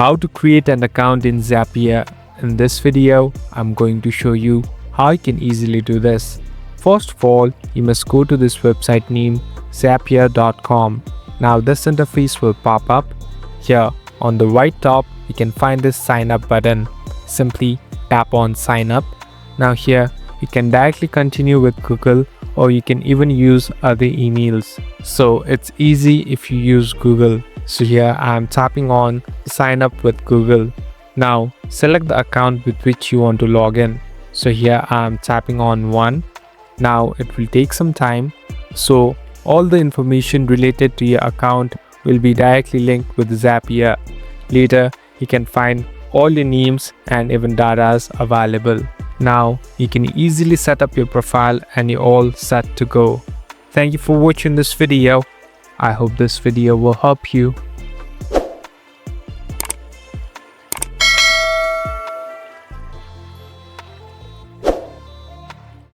How to create an account in Zapier. In this video, I'm going to show you how you can easily do this. First of all, you must go to this website named Zapier.com. Now this interface will pop up. Here on the right top, you can find this sign up button. Simply tap on sign up. Now here, you can directly continue with Google, or you can even use other emails. So it's easy if you use Google. So here I am tapping on sign up with Google. Now select the account with which you want to log in. So here I am tapping on one. Now it will take some time. So all the information related to your account will be directly linked with Zapier. Later you can find all your names and even datas available. Now you can easily set up your profile and you're all set to go. Thank you for watching this video. I hope this video will help you.